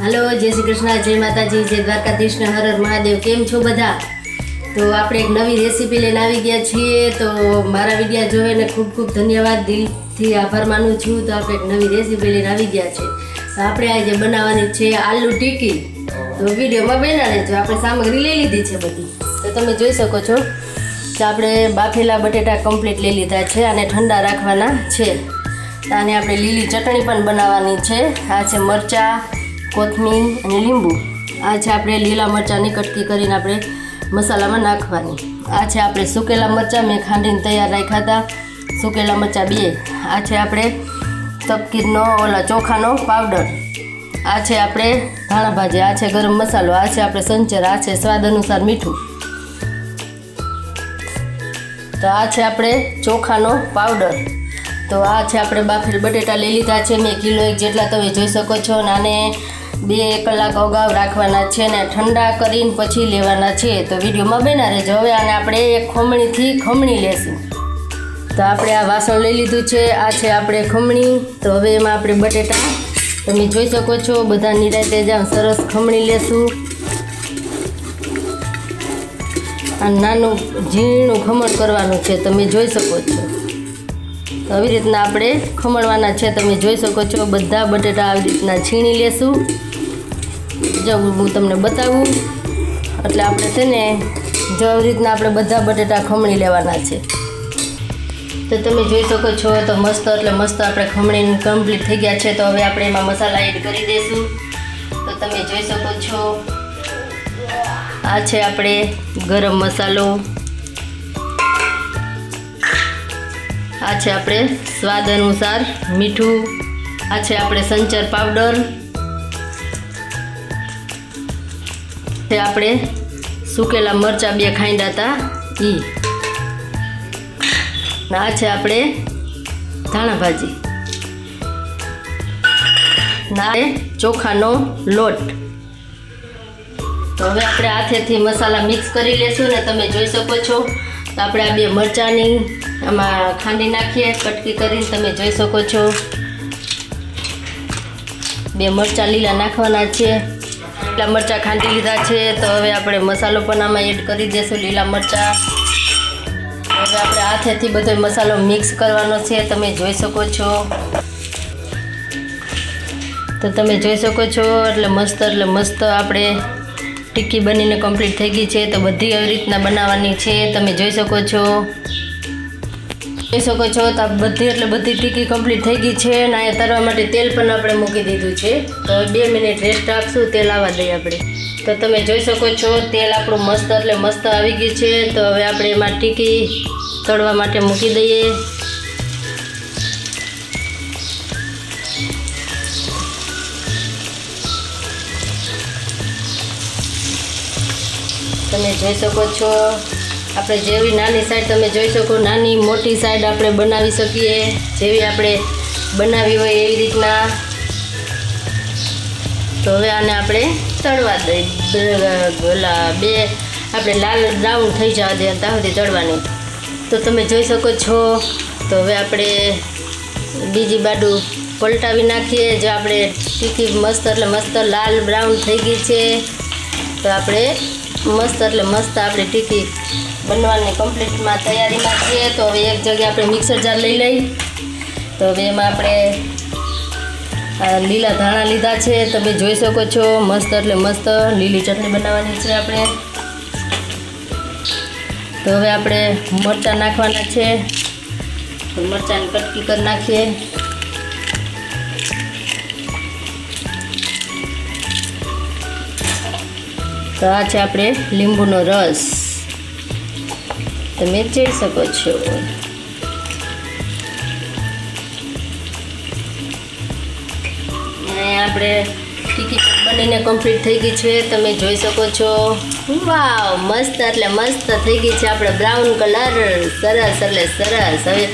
Hello जय श्री कृष्ण जय माताजी जय द्वारकाधीश ने हर हर महादेव। केम छो बधा? तो આપણે એક નવી રેસીપી લઈને આવી ગયા છીએ। તો મારા વિડિયો જોઈને ખૂબ ખૂબ ધન્યવાદ, દિલથી આભાર માનું છું। તો આપણે એક નવી રેસીપી લઈને આવી ગયા છે। તો આપણે આજે બનાવવાની છે આલુ ટિક્કી। તો વિડિયોમાં બના લેજો। આપણે સામગ્રી લઈ લીધી છે બધી, તો તમે જોઈ શકો છો। તો આપણે બાફેલા બટેટા કમ્પ્લીટ લઈ લીધા છે અને ઠંડા રાખવાના છે। આને આપણે લીલી ચટણી પણ બનાવવાની છે। આ છે મરચાં, કોથમીર અને લીંબુ। આ છે આપણે લીલા મરચાંની કટકી કરીને આપણે મસાલામાં નાખવાની। આ છે આપણે સુકેલા મરચાં મેં ખાંડીને તૈયાર રાખ્યા હતા, સુકેલા મરચાં 2। આ છે આપણે તપકીરનો ઓલા ચોખાનો પાવડર। આ છે આપણે ધાણા ભાજી। આ છે ગરમ મસાલો। આ છે આપણે સંચર। આ છે સ્વાદ અનુસાર મીઠું। તો આ છે આપણે ચોખાનો પાવડર। તો આ છે આપણે બાફેલ બટેટા લઈ લીધા છે મેં કિલો 1 જેટલા, તમે જોઈ શકો છો। અને આને 2 કલાક અગાઉ રાખવાના છે ને ઠંડા કરીને પછી લેવાના છે। તો વિડીયોમાં બના રહેજો। હવે આને આપણે એક ખમણીથી ખમણી લેશું। તો આપણે આ વાસણ લઈ લીધું છે। આ છે આપણે ખમણી। તો હવે એમાં આપણે બટેટા તમે જોઈ શકો છો બધા નિરાતે જામ સરસ ખમણી લેશું। આ નાનું ઝીણું ખમણ કરવાનું છે, તમે જોઈ શકો છો। તો આવી રીતના આપણે ખમણવાના છે, તમે જોઈ શકો છો। બધા બટેટા આવી રીતના છીણી લેશું। જો હું તમને બતાવું એટલે આપણે છે ને જો આવી રીતના આપણે બધા બટેટા ખમણી લેવાના છે। તો તમે જોઈ શકો છો। તો મસ્ત એટલે મસ્ત આપણે ખમણી કમ્પ્લીટ થઈ ગયા છે। તો હવે આપણે એમાં મસાલા એડ કરી દઈશું। તો તમે જોઈ શકો છો આ છે આપણે ગરમ મસાલો। આ છે આપણે સ્વાદ અનુસાર મીઠું। આ છે આપણે સંચર પાવડર। તે આપણે સુકેલા મરચાં 2 ખાંડ્યા હતા ઈ। આ છે આપણે ધાણા ભાજી। ના ચોખાનો લોટ। તો હવે આપણે હાથેથી મસાલા મિક્સ કરી લેશું ને તમે જોઈ શકો છો। તો આપણે આ 2 મરચાંની આમાં ખાંડી નાખીએ કટકી કરીને, તમે જોઈ શકો છો। 2 મરચાં લીલા નાખવાના છે। લીલા મરચાં ખાંડી લીધા છે। તો હવે આપણે મસાલો પણ આમાં એડ કરી દઈશું, લીલા મરચાં। હવે આપણે હાથેથી બધો મસાલો મિક્સ કરવાનો છે, તમે જોઈ શકો છો। તો તમે જોઈ શકો છો એટલે મસ્ત આપણે ટિક્કી બનીને કમ્પ્લીટ થઈ ગઈ છે। તો બધી આવી રીતના બનાવવાની છે, તમે જોઈ શકો છો। તો બધી ટિક્કી કમ્પ્લીટ થઈ ગઈ છે। અને આ તરવા માટે તેલ પણ આપણે મૂકી દીધું છે। તો 2 મિનિટ રેસ્ટ રાખશું, તેલ આવવા દઈએ આપણે। તો તમે જોઈ શકો છો તેલ આપણું મસ્ત આવી ગયું છે। તો હવે આપણે એમાં ટિક્કી તળવા માટે મૂકી દઈએ। તમે જોઈ શકો છો આપણે જેવી નાની સાઈડ તમે જોઈ શકો, નાની મોટી સાઈડ આપણે બનાવી શકીએ, જેવી આપણે બનાવી હોય એવી રીતના। તો હવે આને આપણે તળવા દઈએ। ઓલા 2 આપણે લાલ બ્રાઉન થઈ જવા દે ત્યાં સુધી તળવાની। તો તમે જોઈ શકો છો। તો હવે આપણે બીજી બાજુ પલટાવી નાખીએ। જો આપણે ટીકી મસ્ત લાલ બ્રાઉન થઈ ગઈ છે। તો આપણે મસ્ત આપણી ટીકી બનવાની કમ્પ્લીટમાં તૈયારીમાં છીએ। તો હવે એક જગ્યાએ આપણે મિક્સર જાર લઈ લઈ। તો હવે એમાં આપણે લીલા ધાણા લીધા છે, તમે જોઈ શકો છો। મસ્ત લીલી ચટણી બનાવવાની છે આપણે। તો હવે આપણે મરચાં નાખવાના છે। તો મરચાંની કટકી કરી નાખીએ। તો આ છે આપણે લીંબુનો રસ, તમે જોઈ શકો છો। અને આપણે ટિક્કી બનીને કમ્પ્લીટ થઈ ગઈ છે, તમે જોઈ શકો છો। વાવ, મસ્ત થઈ ગઈ છે આપણે બ્રાઉન કલર, સરસ। હવે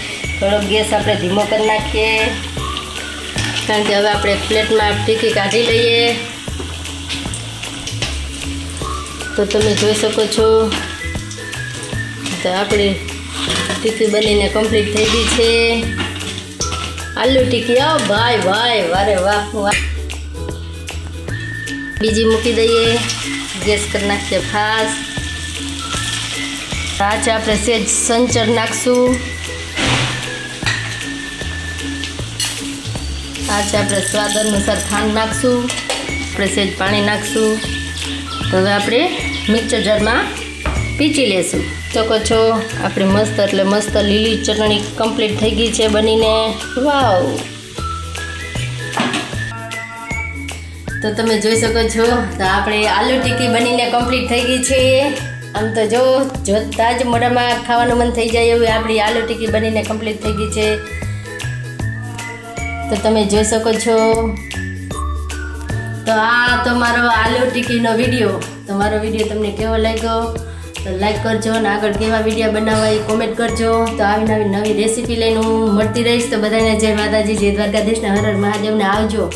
થોડો ગેસ આપણે ધીમો કરી નાખીએ, કારણ કે હવે આપણે પ્લેટમાં ટિક્કી કાઢી લઈએ। તો તમે જોઈ શકો છો તો આપણી ટિક્કી બનીને કમ્પ્લીટ થઈ ગઈ છે। આલુ ટિક્કી, ભાઈ વારે વાહ। બીજી મૂકી દઈએ. ગેસ કરી નાખીએ ફાસ્ટ. આ છે આપણે સેજ સંચર નાખશું. આ છે આપણે સ્વાદ અનુસાર ખાંડ નાખશું. આપણે સેજ પાણી નાખશું. તો હવે આપણે મિક્સર જારમાં પીસી લેશું. શકો છો આપણી મસ્ત એટલે મસ્ત લીલી ચટણી કમ્પ્લીટ થઈ ગઈ છે બનીને. વાવ! તો તમે જોઈ શકો છો તો આપણે આલુ ટિક્કી બનીને કમ્પ્લીટ થઈ ગઈ છે. આમ તો જોતા જ મોઢામાં ખાવાનું મન થઈ જાય એવું આપણી આલુ ટિક્કી બનીને કમ્પ્લીટ થઈ ગઈ છે. તો તમે જોઈ શકો છો. તો આ તો મારો આલુ ટિક્કીનો વિડીયો. તો મારો વિડીયો તમને કેવો લાગ્યો તો લાઈક કરજો અને આગળ કેવા વિડીયો બનાવવા એ કોમેન્ટ કરજો. તો આવી નવી રેસીપી લઈને હું મળતી રહીશ. તો બધાને જય માતાજી, જય દ્વારકાધીશ ને હર હર મહાદેવને આવજો.